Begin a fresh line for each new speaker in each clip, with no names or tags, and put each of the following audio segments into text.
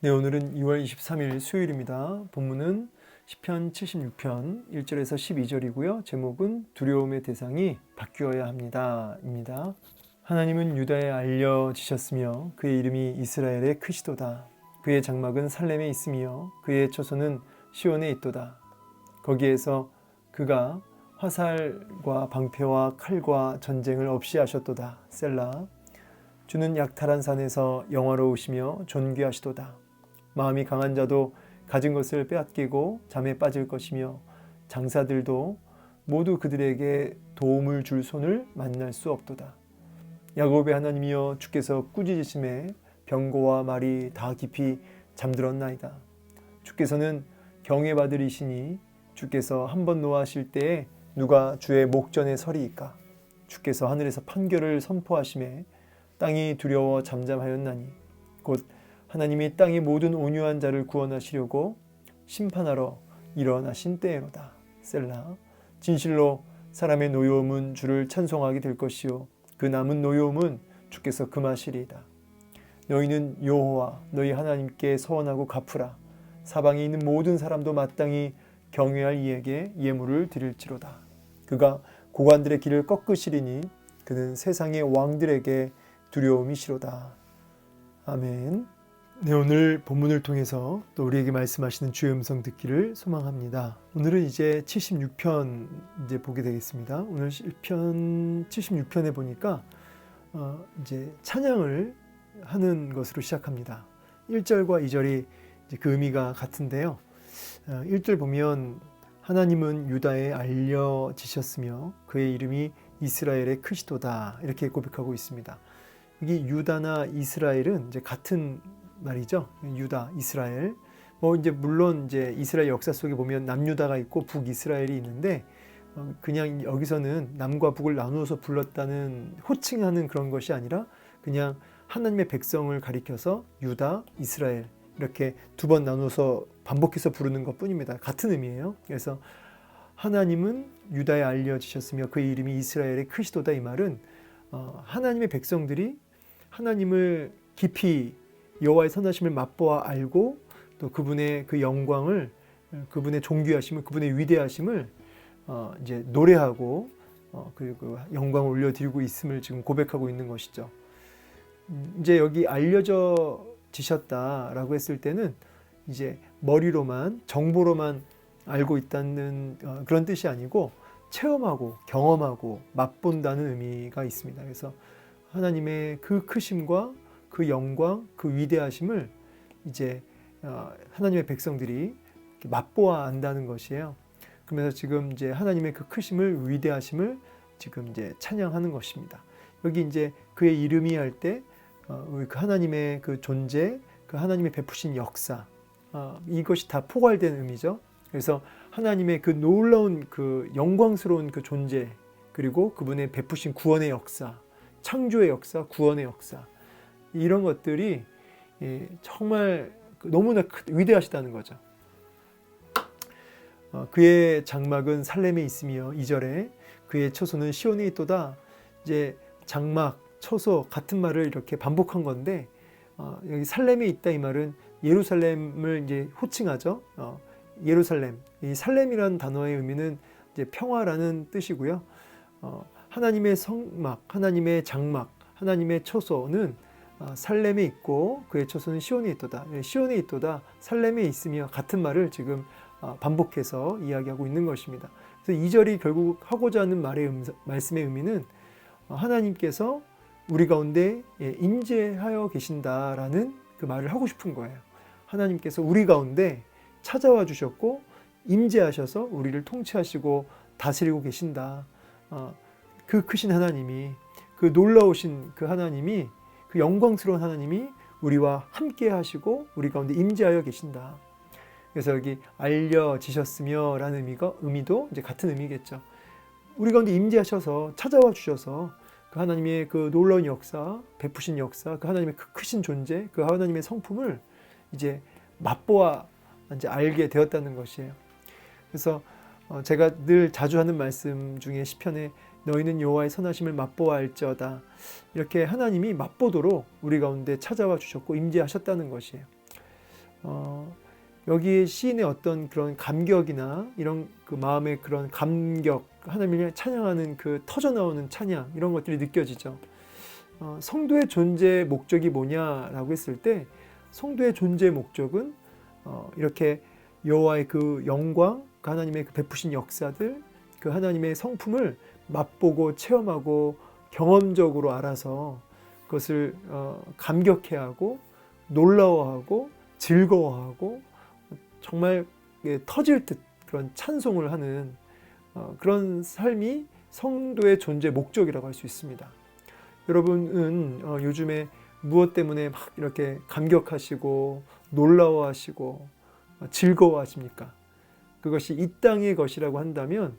네, 오늘은 2월 23일 수요일입니다. 본문은 시편 76편 1절에서 12절이고요. 제목은 두려움의 대상이 바뀌어야 합니다. 입니다. 하나님은 유다에 알려지셨으며 그의 이름이 이스라엘의 크시도다. 그의 장막은 살렘에 있으며 그의 처소는 시온에 있도다. 거기에서 그가 화살과 방패와 칼과 전쟁을 없이 하셨도다. 셀라. 주는 약탈한 산에서 영화로우시며 존귀하시도다. 마음이 강한 자도 가진 것을 빼앗기고 잠에 빠질 것이며 장사들도 모두 그들에게 도움을 줄 손을 만날 수 없도다. 야곱의 하나님이여, 주께서 꾸짖으심에 병고와 말이 다 깊이 잠들었나이다. 주께서는 경외받으리시니 주께서 한번 노하실 때에 누가 주의 목전에 서리이까. 주께서 하늘에서 판결을 선포하심에 땅이 두려워 잠잠하였나니 곧 하나님이 땅의 모든 온유한 자를 구원하시려고 심판하러 일어나신 때에로다. 셀라. 진실로 사람의 노여움은 주를 찬송하게 될 것이요 그 남은 노여움은 주께서 금하시리이다. 너희는 여호와 너희 하나님께 서원하고 갚으라. 사방에 있는 모든 사람도 마땅히 경외할 이에게 예물을 드릴지로다. 그가 고관들의 길을 꺾으시리니 그는 세상의 왕들에게 두려움이시로다. 아멘. 네, 오늘 본문을 통해서 또 우리에게 말씀하시는 주의 음성 듣기를 소망합니다. 오늘은 이제 76편 이제 보게 되겠습니다. 오늘 시편 76편에 보니까 이제 찬양을 하는 것으로 시작합니다. 1절과 2절이 이제 그 의미가 같은데요. 1절 보면 하나님은 유다에 알려지셨으며 그의 이름이 이스라엘의 크시도다, 이렇게 고백하고 있습니다. 여기 유다나 이스라엘은 이제 같은 말이죠. 유다, 이스라엘. 이제 물론 이제 이스라엘 역사 속에 보면 남유다가 있고 북이스라엘이 있는데 그냥 여기서는 남과 북을 나누어서 불렀다는 호칭하는 그런 것이 아니라 그냥 하나님의 백성을 가리켜서 유다, 이스라엘 이렇게 두 번 나누어서 반복해서 부르는 것뿐입니다. 같은 의미예요. 그래서 하나님은 유다에 알려지셨으며 그의 이름이 이스라엘의 크시도다, 이 말은 하나님의 백성들이 하나님을 깊이 여호와의 선하심을 맛보아 알고 또 그분의 그 영광을, 그분의 존귀하심을, 그분의 위대하심을 이제 노래하고 그리고 영광을 올려드리고 있음을 지금 고백하고 있는 것이죠. 이제 여기 알려지셨다라고 했을 때는 이제 머리로만, 정보로만 알고 있다는 그런 뜻이 아니고 체험하고 경험하고 맛본다는 의미가 있습니다. 그래서 하나님의 그 크심과 그 영광, 그 위대하심을 이제 하나님의 백성들이 맛보아 안다는 것이에요. 그러면서 지금 이제 하나님의 그 크심을, 위대하심을 지금 이제 찬양하는 것입니다. 여기 이제 그의 이름이 할 때 그 하나님의 그 존재, 그 하나님의 베푸신 역사, 이것이 다 포괄된 의미죠. 그래서 하나님의 그 놀라운 그 영광스러운 그 존재, 그리고 그분의 베푸신 구원의 역사, 창조의 역사, 구원의 역사, 이런 것들이 정말 너무나 위대하시다는 거죠. 그의 장막은 살렘에 있으며 2절에 그의 처소는 시온에 있도다. 이제 장막, 처소 같은 말을 이렇게 반복한 건데 여기 살렘에 있다, 이 말은 예루살렘을 이제 호칭하죠. 예루살렘, 이 살렘이라는 단어의 의미는 이제 평화라는 뜻이고요. 하나님의 성막, 하나님의 장막, 하나님의 처소는 살렘에 있고 그의 처소는 시온에 있도다. 시온에 있도다, 살렘에 있으며 같은 말을 지금 반복해서 이야기하고 있는 것입니다. 그래서 2절이 결국 하고자 하는 말씀의 의미는 하나님께서 우리 가운데 임재하여 계신다라는 그 말을 하고 싶은 거예요. 하나님께서 우리 가운데 찾아와 주셨고 임재하셔서 우리를 통치하시고 다스리고 계신다. 그 크신 하나님이, 그 놀라우신 그 하나님이, 그 영광스러운 하나님이 우리와 함께 하시고 우리 가운데 임재하여 계신다. 그래서 여기 알려지셨으며 라는 의미도 이제 같은 의미겠죠. 우리 가운데 임재하셔서 찾아와 주셔서 그 하나님의 그 놀라운 역사, 베푸신 역사, 그 하나님의 그 크신 존재, 그 하나님의 성품을 이제 맛보아 이제 알게 되었다는 것이에요. 그래서 제가 늘 자주 하는 말씀 중에 시편에 너희는 여호와의 선하심을 맛보아 알지어다, 이렇게 하나님이 맛보도록 우리 가운데 찾아와 주셨고 임재하셨다는 것이에요. 여기에 시인의 어떤 그런 감격이나 이런 그 마음의 그런 감격, 하나님을 찬양하는 그 터져나오는 찬양, 이런 것들이 느껴지죠. 성도의 존재 목적이 뭐냐라고 했을 때, 성도의 존재 목적은 이렇게 여호와의 그 영광, 그 하나님의 그 베푸신 역사들, 그 하나님의 성품을 맛보고 체험하고 경험적으로 알아서 그것을 감격해하고 놀라워하고 즐거워하고 정말 터질 듯 그런 찬송을 하는 그런 삶이 성도의 존재 목적이라고 할 수 있습니다. 여러분은 요즘에 무엇 때문에 막 이렇게 감격하시고 놀라워하시고 즐거워하십니까? 그것이 이 땅의 것이라고 한다면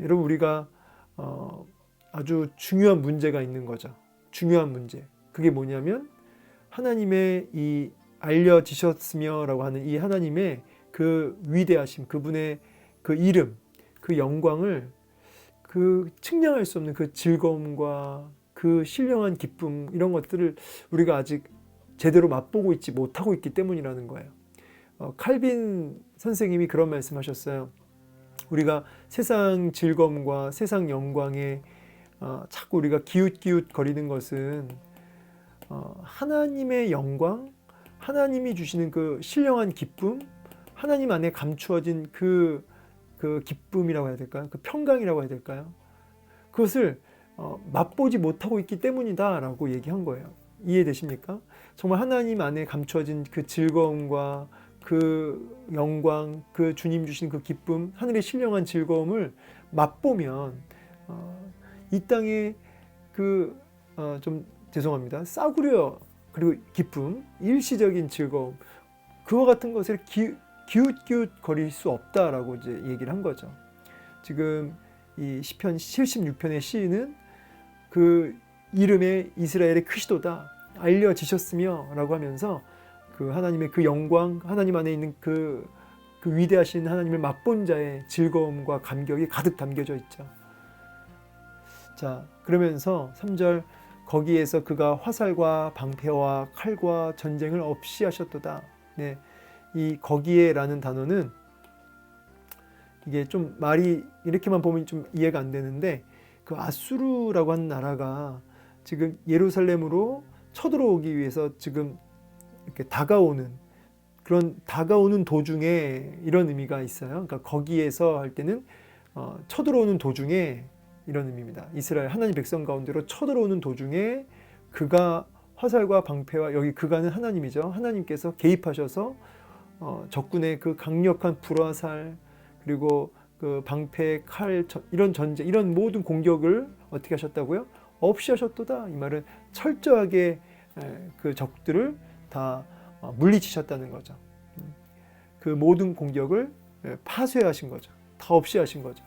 여러분, 우리가 아주 중요한 문제가 있는 거죠. 중요한 문제. 그게 뭐냐면 하나님의 이 알려지셨으며 라고 하는 이 하나님의 그 위대하심, 그분의 그 이름, 그 영광을 그 측량할 수 없는 그 즐거움과 그 신령한 기쁨, 이런 것들을 우리가 아직 제대로 맛보고 있지 못하고 있기 때문이라는 거예요. 칼빈 선생님이 그런 말씀하셨어요. 우리가 세상 즐거움과 세상 영광에 자꾸 우리가 기웃기웃 거리는 것은 하나님의 영광, 하나님이 주시는 그 신령한 기쁨, 하나님 안에 감추어진 그 기쁨이라고 해야 될까요? 그 평강이라고 해야 될까요? 그것을 맛보지 못하고 있기 때문이다 라고 얘기한 거예요. 이해되십니까? 정말 하나님 안에 감추어진 그 즐거움과 그 영광, 그 주님 주신 그 기쁨, 하늘의 신령한 즐거움을 맛보면 이 땅에 좀 죄송합니다, 싸구려 그리고 기쁨, 일시적인 즐거움, 그와 같은 것을 기웃기웃 거릴 수 없다라고 이제 얘기를 한 거죠. 지금 이 시편 76편의 시인은 그 이름에 이스라엘의 크시도다 알려지셨으며 라고 하면서 그 하나님의 그 영광, 하나님 안에 있는 그 위대하신 하나님을 맛본 자의 즐거움과 감격이 가득 담겨져 있죠. 자, 그러면서 3절, 거기에서 그가 화살과 방패와 칼과 전쟁을 없이 하셨도다. 네, 이 거기에라는 단어는 이게 좀 말이 이렇게만 보면 좀 이해가 안 되는데, 그 아수르라고 하는 나라가 지금 예루살렘으로 쳐들어오기 위해서 지금 이렇게 다가오는 도중에 이런 의미가 있어요. 그러니까 거기에서 할 때는 쳐들어오는 도중에 이런 의미입니다. 이스라엘 하나님 백성 가운데로 쳐들어오는 도중에 그가 화살과 방패와, 여기 그가는 하나님이죠. 하나님께서 개입하셔서 적군의 그 강력한 불화살, 그리고 그 방패, 칼, 이런 전쟁, 이런 모든 공격을 어떻게 하셨다고요? 없이 하셨도다. 이 말은 철저하게 그 적들을 다 물리치셨다는 거죠. 그 모든 공격을 파쇄하신 거죠. 다 없이 하신 거죠.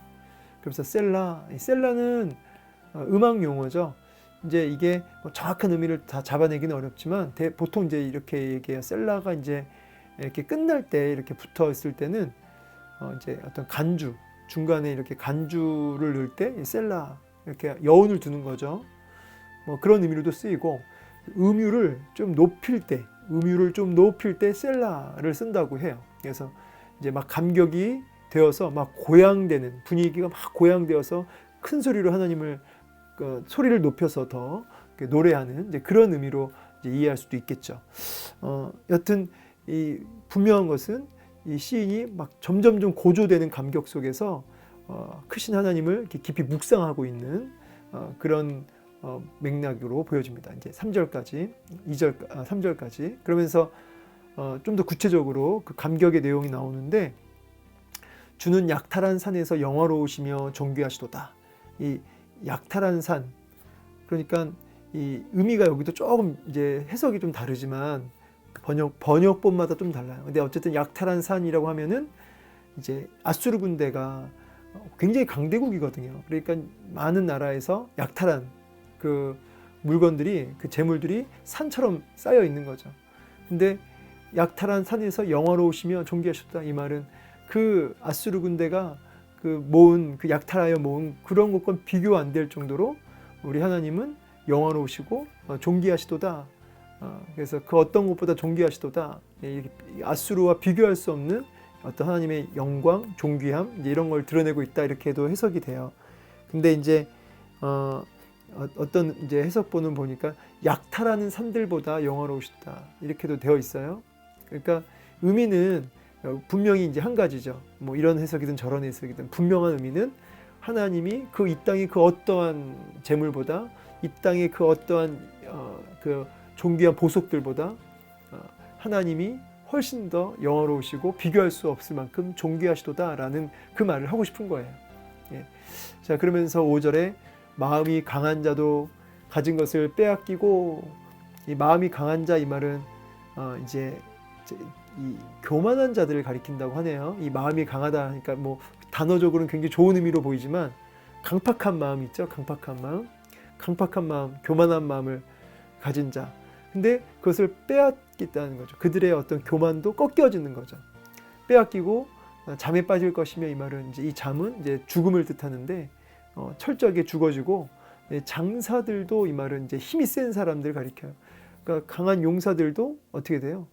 그래서 셀라는 음악 용어죠. 이제 이게 정확한 의미를 다 잡아내기는 어렵지만 보통 이제 이렇게 얘기해요. 셀라가 이제 이렇게 끝날 때 이렇게 붙어 있을 때는 이제 어떤 간주, 중간에 이렇게 간주를 넣을 때 셀라, 이렇게 여운을 두는 거죠. 뭐 그런 의미로도 쓰이고, 음유를 좀 높일 때 셀라를 쓴다고 해요. 그래서 이제 막 감격이 되어서 막 고양되는 분위기가 막 고양되어서 큰 소리로 하나님을 소리를 높여서 더 노래하는 이제 그런 의미로 이제 이해할 수도 있겠죠. 여튼 이 분명한 것은 이 시인이 막 점점 좀 고조되는 감격 속에서 크신 하나님을 이렇게 깊이 묵상하고 있는 그런 맥락으로 보여집니다. 이제 3절까지, 3절까지. 그러면서 좀 더 구체적으로 그 감격의 내용이 나오는데, 주는 약탈한 산에서 영화로우시며 존귀하시도다. 이 약탈한 산, 그러니까 이 의미가 여기도 조금 이제 해석이 좀 다르지만 번역본마다 좀 달라요. 근데 어쨌든 약탈한 산이라고 하면은 이제 아수르 군대가 굉장히 강대국이거든요. 그러니까 많은 나라에서 약탈한 그 물건들이, 그 재물들이 산처럼 쌓여 있는 거죠. 근데 약탈한 산에서 영화로우시며 존귀하셨다. 이 말은 그 아수르 군대가 약탈하여 모은 그런 것과 비교 안 될 정도로 우리 하나님은 영화로우시고 존귀하시도다. 그래서 그 어떤 것보다 존귀하시도다. 이렇게 아수르와 비교할 수 없는 어떤 하나님의 영광, 존귀함 이제 이런 걸 드러내고 있다 이렇게도 해석이 돼요. 근데 이제 어떤 이제 해석본은 보니까 약탈하는 산들보다 영화로우시다 이렇게도 되어 있어요. 그러니까 의미는 분명히 이제 한 가지죠. 뭐 이런 해석이든 저런 해석이든 분명한 의미는 하나님이 이 땅의 그 어떠한 재물보다 이 땅의 그 어떠한 그 존귀한 보석들보다 하나님이 훨씬 더 영화로우시고 비교할 수 없을 만큼 존귀하시도다라는 그 말을 하고 싶은 거예요. 예. 자, 그러면서 5절에 마음이 강한 자도 가진 것을 빼앗기고, 이 마음이 강한 자 이 말은 이제 이 교만한 자들을 가리킨다고 하네요. 이 마음이 강하다 하니까 뭐 단어적으로는 굉장히 좋은 의미로 보이지만 강팍한 마음 있죠. 강팍한 마음, 교만한 마음을 가진 자. 근데 그것을 빼앗겠다는 거죠. 그들의 어떤 교만도 꺾여지는 거죠. 빼앗기고 잠에 빠질 것이며 이 말은 이제 이 잠은 이제 죽음을 뜻하는데 철저하게 죽어지고 장사들도 이 말은 이제 힘이 센 사람들 가리켜요. 그러니까 강한 용사들도 어떻게 돼요?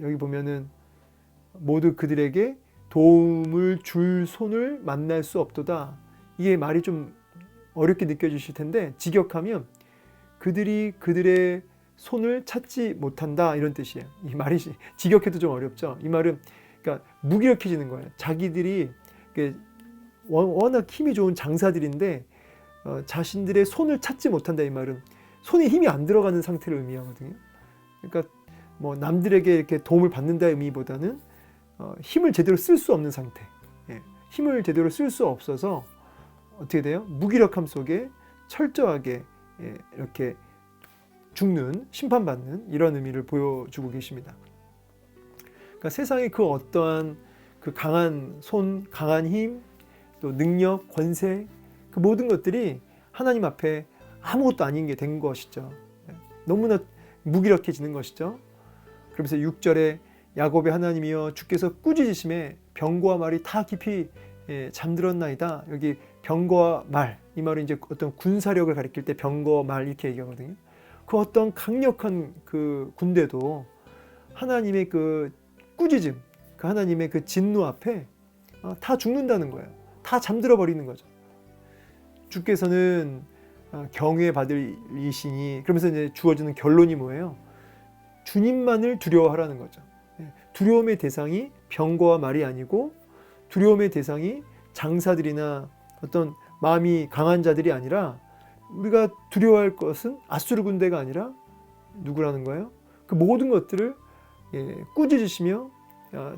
여기 보면은 모두 그들에게 도움을 줄 손을 만날 수 없도다. 이게 말이 좀 어렵게 느껴지실 텐데 직역하면 그들이 그들의 손을 찾지 못한다 이런 뜻이에요. 이 말이 직역해도 좀 어렵죠. 이 말은 그러니까 무기력해지는 거예요. 자기들이 워낙 힘이 좋은 장사들인데 자신들의 손을 찾지 못한다 이 말은 손에 힘이 안 들어가는 상태를 의미하거든요. 그러니까 뭐 남들에게 이렇게 도움을 받는다의 의미보다는 힘을 제대로 쓸 수 없는 상태. 예. 힘을 제대로 쓸 수 없어서 어떻게 돼요? 무기력함 속에 철저하게 이렇게 죽는, 심판받는 이런 의미를 보여주고 계십니다. 그러니까 세상의 그 어떠한 그 강한 손, 강한 힘, 또 능력, 권세 그 모든 것들이 하나님 앞에 아무것도 아닌 게 된 것이죠. 너무나 무기력해지는 것이죠. 그러면서 6절에 야곱의 하나님이여 주께서 꾸짖으심에 병거와 말이 다 깊이 잠들었나이다. 여기 병거와 말, 이 말은 이제 어떤 군사력을 가리킬 때 병거, 말 이렇게 얘기하거든요. 그 어떤 강력한 그 군대도 하나님의 그 꾸짖음, 그 하나님의 그 진노 앞에 다 죽는다는 거예요. 다 잠들어 버리는 거죠. 주께서는 경외 받을 이시니 그러면서 이제 주어지는 결론이 뭐예요? 주님만을 두려워하라는 거죠. 두려움의 대상이 병거와 말이 아니고 두려움의 대상이 장사들이나 어떤 마음이 강한 자들이 아니라 우리가 두려워할 것은 아수르 군대가 아니라 누구라는 거예요? 그 모든 것들을 꾸짖으시며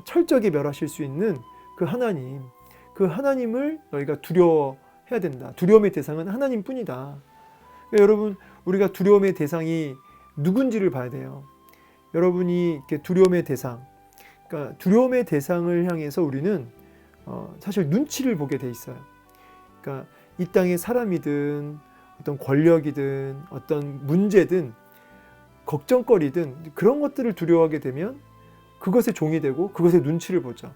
철저하게 멸하실 수 있는 그 하나님, 그 하나님을 너희가 두려워해야 된다. 두려움의 대상은 하나님뿐이다. 그러니까 여러분, 우리가 두려움의 대상이 누군지를 봐야 돼요. 여러분이 이렇게 두려움의 대상, 그러니까 두려움의 대상을 향해서 우리는 사실 눈치를 보게 돼 있어요. 그러니까 이 땅의 사람이든 어떤 권력이든 어떤 문제든 걱정거리든 그런 것들을 두려워하게 되면 그것의 종이 되고 그것의 눈치를 보죠.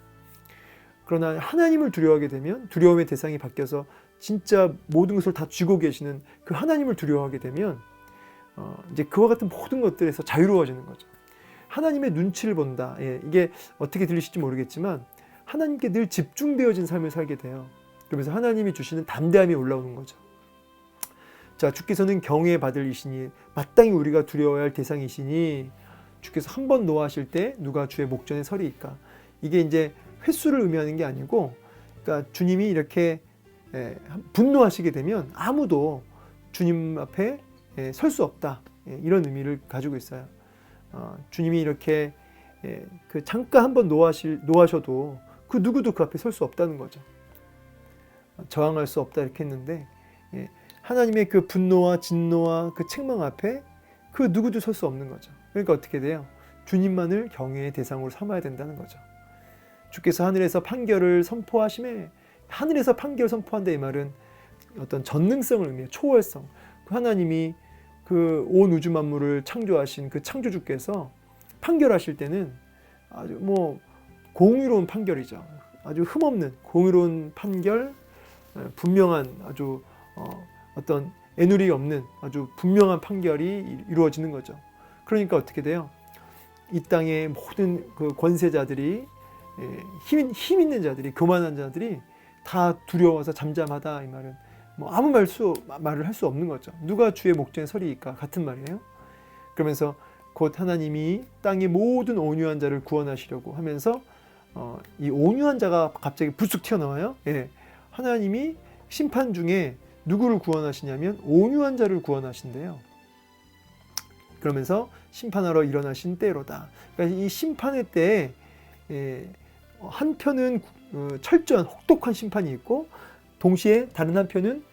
그러나 하나님을 두려워하게 되면 두려움의 대상이 바뀌어서 진짜 모든 것을 다 쥐고 계시는 그 하나님을 두려워하게 되면 이제 그와 같은 모든 것들에서 자유로워지는 거죠. 하나님의 눈치를 본다. 이게 어떻게 들리실지 모르겠지만 하나님께 늘 집중되어진 삶을 살게 돼요. 그러면서 하나님이 주시는 담대함이 올라오는 거죠. 자, 주께서는 경외 받을 이시니 마땅히 우리가 두려워야 할 대상이시니 주께서 한 번 노하실 때 누가 주의 목전에 서리이까. 이게 이제 횟수를 의미하는 게 아니고 그러니까 주님이 이렇게 분노하시게 되면 아무도 주님 앞에 설 수 없다. 이런 의미를 가지고 있어요. 주님이 이렇게 그 잠깐 한번 노하셔도 그 누구도 그 앞에 설 수 없다는 거죠. 저항할 수 없다 이렇게 했는데 하나님의 그 분노와 진노와 그 책망 앞에 그 누구도 설 수 없는 거죠. 그러니까 어떻게 돼요? 주님만을 경외의 대상으로 삼아야 된다는 거죠. 주께서 하늘에서 판결을 선포하심에 하늘에서 판결을 선포한다 이 말은 어떤 전능성을 의미해요. 초월성. 그 하나님이 그 온 우주 만물을 창조하신 그 창조주께서 판결하실 때는 아주 뭐 공의로운 판결이죠. 아주 흠없는 공의로운 판결, 분명한 아주 어떤 애누리 없는 아주 분명한 판결이 이루어지는 거죠. 그러니까 어떻게 돼요? 이 땅의 모든 그 권세자들이 힘 있는 자들이 교만한 자들이 다 두려워서 잠잠하다 이 말은 뭐 아무 말을 할 수 없는 거죠. 누가 주의 목전에 서리이까 같은 말이에요. 그러면서 곧 하나님이 땅의 모든 온유한 자를 구원하시려고 하면서 이 온유한 자가 갑자기 불쑥 튀어나와요. 예. 하나님이 심판 중에 누구를 구원하시냐면 온유한 자를 구원하신대요. 그러면서 심판하러 일어나신 때로다. 그러니까 이 심판의 때에 한편은 철저한 혹독한 심판이 있고 동시에 다른 한편은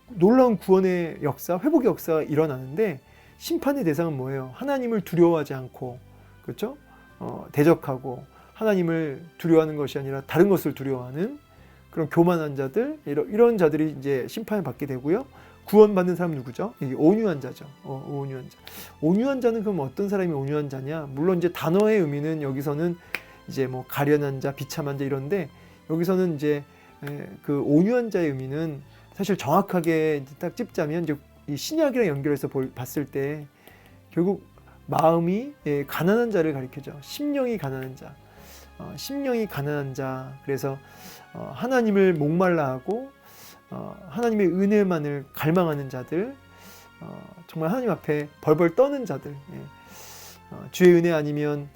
놀라운 구원의 역사, 회복의 역사가 일어나는데 심판의 대상은 뭐예요? 하나님을 두려워하지 않고 그렇죠? 대적하고 하나님을 두려워하는 것이 아니라 다른 것을 두려워하는 그런 교만한 자들 이런 자들이 이제 심판을 받게 되고요. 구원받는 사람은 누구죠? 이게 온유한 자죠. 온유한 자. 온유한 자는 그럼 어떤 사람이 온유한 자냐? 물론 이제 단어의 의미는 여기서는 이제 뭐 가련한 자, 비참한 자 이런데 여기서는 이제 그 온유한 자의 의미는 사실 정확하게 딱 찝자면 이제 이 신약이랑 연결해서 봤을 때 결국 마음이 가난한 자를 가리켜죠. 심령이 가난한 자. 심령이 가난한 자. 그래서 하나님을 목말라하고 하나님의 은혜만을 갈망하는 자들, 정말 하나님 앞에 벌벌 떠는 자들, 주의 은혜 아니면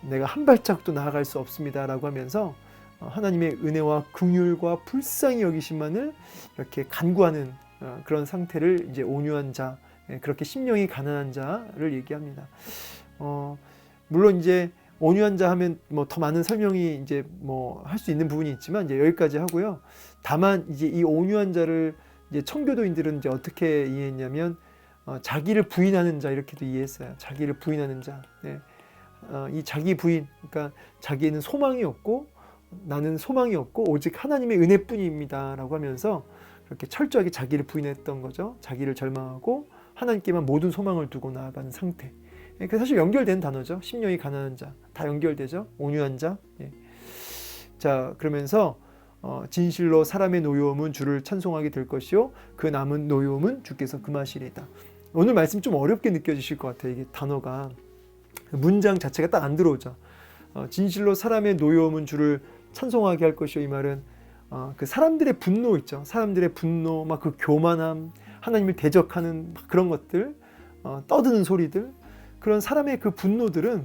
내가 한 발짝도 나아갈 수 없습니다 라고 하면서 하나님의 은혜와 긍휼과 불쌍히 여기심만을 이렇게 간구하는 그런 상태를 이제 온유한 자, 그렇게 심령이 가난한 자를 얘기합니다. 물론 이제 온유한 자 하면 뭐 더 많은 설명이 이제 뭐 할 수 있는 부분이 있지만 이제 여기까지 하고요. 다만 이제 이 온유한 자를 이제 청교도인들은 이제 어떻게 이해했냐면 자기를 부인하는 자 이렇게도 이해했어요. 자기를 부인하는 자. 이 자기 부인, 그러니까 자기에는 소망이 없고 나는 소망이 없고 오직 하나님의 은혜뿐입니다라고 하면서 그렇게 철저하게 자기를 부인했던 거죠. 자기를 절망하고 하나님께만 모든 소망을 두고 나아가는 상태. 그 사실 연결된 단어죠. 심령이 가난한 자, 다 연결되죠. 온유한 자. 자, 그러면서 진실로 사람의 노여움은 주를 찬송하게 될 것이요 그 남은 노여움은 주께서 금하시리이다. 오늘 말씀 좀 어렵게 느껴지실 것 같아요. 이게 단어가 문장 자체가 딱 안 들어오죠. 진실로 사람의 노여움은 주를 찬송하게 할 것이요 이 말은 그 사람들의 분노 있죠. 사람들의 분노, 막 그 교만함, 하나님을 대적하는 그런 것들, 떠드는 소리들, 그런 사람의 그 분노들은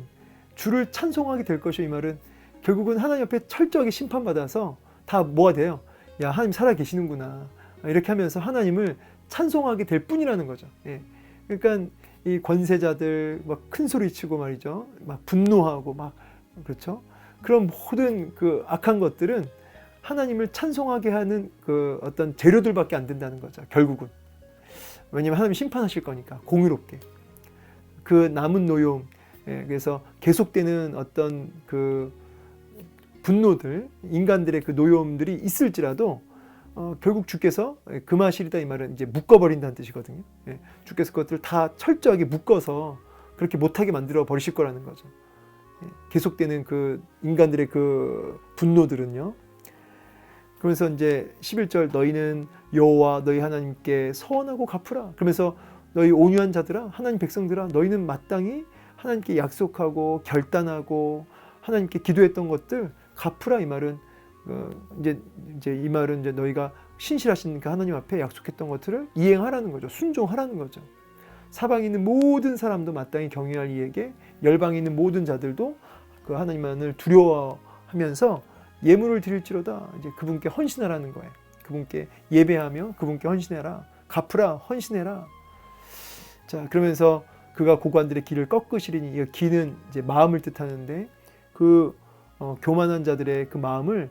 주를 찬송하게 될 것이요 이 말은 결국은 하나님 앞에 철저하게 심판받아서 다 뭐가 돼요? 야, 하나님 살아계시는구나. 이렇게 하면서 하나님을 찬송하게 될 뿐이라는 거죠. 그러니까 이 권세자들 막 큰 소리 치고 말이죠. 막 분노하고 막 그렇죠. 그런 모든 그 악한 것들은 하나님을 찬송하게 하는 그 어떤 재료들밖에 안 된다는 거죠. 결국은. 왜냐하면 하나님 심판하실 거니까 공의롭게. 그 남은 노여움, 그래서 계속되는 어떤 그 분노들, 인간들의 그 노여움들이 있을지라도 결국 주께서 금하시리다 이 말은 이제 묶어버린다는 뜻이거든요. 주께서 그것들을 다 철저하게 묶어서 그렇게 못하게 만들어 버리실 거라는 거죠. 계속되는 그 인간들의 그 분노들은요. 그러면서 이제 11절 너희는 여호와 너희 하나님께 서원하고 갚으라. 그러면서 너희 온유한 자들아, 하나님 백성들아, 너희는 마땅히 하나님께 약속하고 결단하고 하나님께 기도했던 것들 갚으라 이 말은 이제 이 말은 이제 너희가 신실하신 그 하나님 앞에 약속했던 것들을 이행하라는 거죠. 순종하라는 거죠. 사방에 있는 모든 사람도 마땅히 경외할 이에게 열방에 있는 모든 자들도 그 하나님만을 두려워하면서 예물을 드릴지로다 이제 그분께 헌신하라는 거예요. 그분께 예배하며 그분께 헌신해라. 갚으라, 헌신해라. 자, 그러면서 그가 고관들의 길을 꺾으시리니 이 기는 이제 마음을 뜻하는데 그 교만한 자들의 그 마음을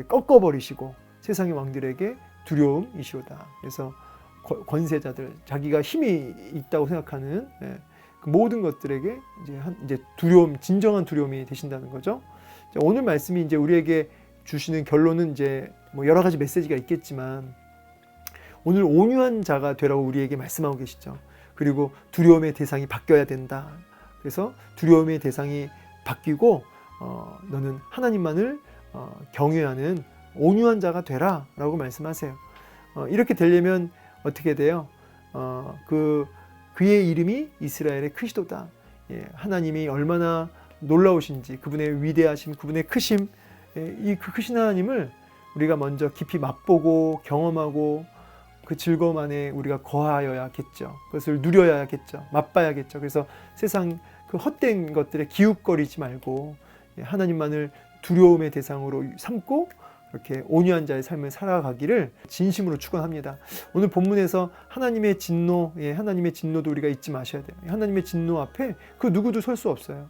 꺾어버리시고 세상의 왕들에게 두려움이시로다. 그래서 권세자들, 자기가 힘이 있다고 생각하는 그 모든 것들에게 이제 두려움, 진정한 두려움이 되신다는 거죠. 오늘 말씀이 이제 우리에게 주시는 결론은 이제 뭐 여러 가지 메시지가 있겠지만 오늘 온유한 자가 되라고 우리에게 말씀하고 계시죠. 그리고 두려움의 대상이 바뀌어야 된다. 그래서 두려움의 대상이 바뀌고 너는 하나님만을 경외하는 온유한 자가 되라 라고 말씀하세요. 이렇게 되려면 어떻게 돼요? 그의 이름이 이스라엘의 크리스도다. 하나님이 얼마나 놀라우신지, 그분의 위대하심, 그분의 크심, 이 그 크신 하나님을 우리가 먼저 깊이 맛보고 경험하고 그 즐거움 안에 우리가 거하여야겠죠. 그것을 누려야겠죠. 맛봐야겠죠. 그래서 세상 그 헛된 것들에 기웃거리지 말고 하나님만을 두려움의 대상으로 삼고 이렇게 온유한 자의 삶을 살아가기를 진심으로 축원합니다. 오늘 본문에서 하나님의 진노, 하나님의 진노도 우리가 잊지 마셔야 돼요. 하나님의 진노 앞에 그 누구도 설 수 없어요.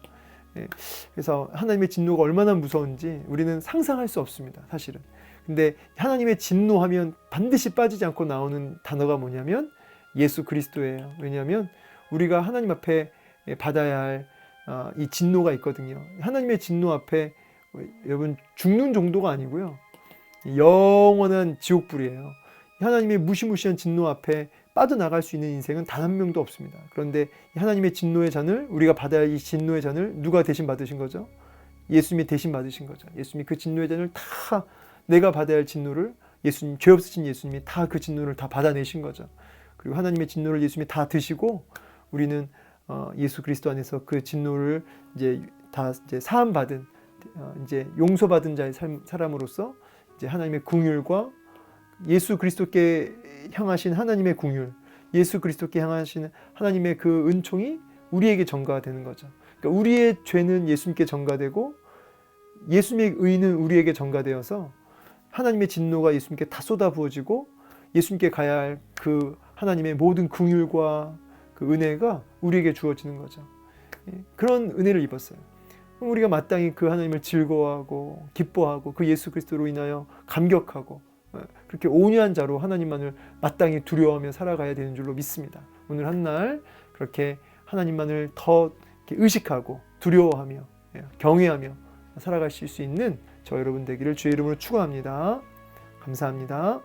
그래서 하나님의 진노가 얼마나 무서운지 우리는 상상할 수 없습니다. 사실은. 근데 하나님의 진노하면 반드시 빠지지 않고 나오는 단어가 뭐냐면 예수 그리스도예요. 왜냐하면 우리가 하나님 앞에 받아야 할 이 진노가 있거든요. 하나님의 진노 앞에 여러분 죽는 정도가 아니고요. 영원한 지옥불이에요. 하나님의 무시무시한 진노 앞에 빠져나갈 수 있는 인생은 단 한 명도 없습니다. 그런데 하나님의 진노의 잔을 우리가 받아야 할 이 진노의 잔을 누가 대신 받으신 거죠? 예수님이 대신 받으신 거죠. 예수님이 그 진노의 잔을 다 내가 받아야 할 진노를 예수님, 죄 없으신 예수님이 다 그 진노를 다 받아내신 거죠. 그리고 하나님의 진노를 예수님이 다 드시고 우리는 예수 그리스도 안에서 그 진노를 이제 다 이제 사함 받은 이제 용서받은 자의 사람으로서 이제 하나님의 궁율과 예수 그리스도께 향하신 하나님의 궁율, 예수 그리스도께 향하신 하나님의 그 은총이 우리에게 전가가 되는 거죠. 그러니까 우리의 죄는 예수님께 전가되고 예수님의 의는 우리에게 전가되어서 하나님의 진노가 예수님께 다 쏟아부어지고 예수님께 가야 할 그 하나님의 모든 긍휼과 그 은혜가 우리에게 주어지는 거죠. 그런 은혜를 입었어요. 그럼 우리가 마땅히 그 하나님을 즐거워하고 기뻐하고 그 예수 그리스도로 인하여 감격하고 그렇게 온유한 자로 하나님만을 마땅히 두려워하며 살아가야 되는 줄로 믿습니다. 오늘 한날 그렇게 하나님만을 더 의식하고 두려워하며 경외하며 살아가실 수 있는 저 여러분 되기를 주의 이름으로 축원합니다. 감사합니다.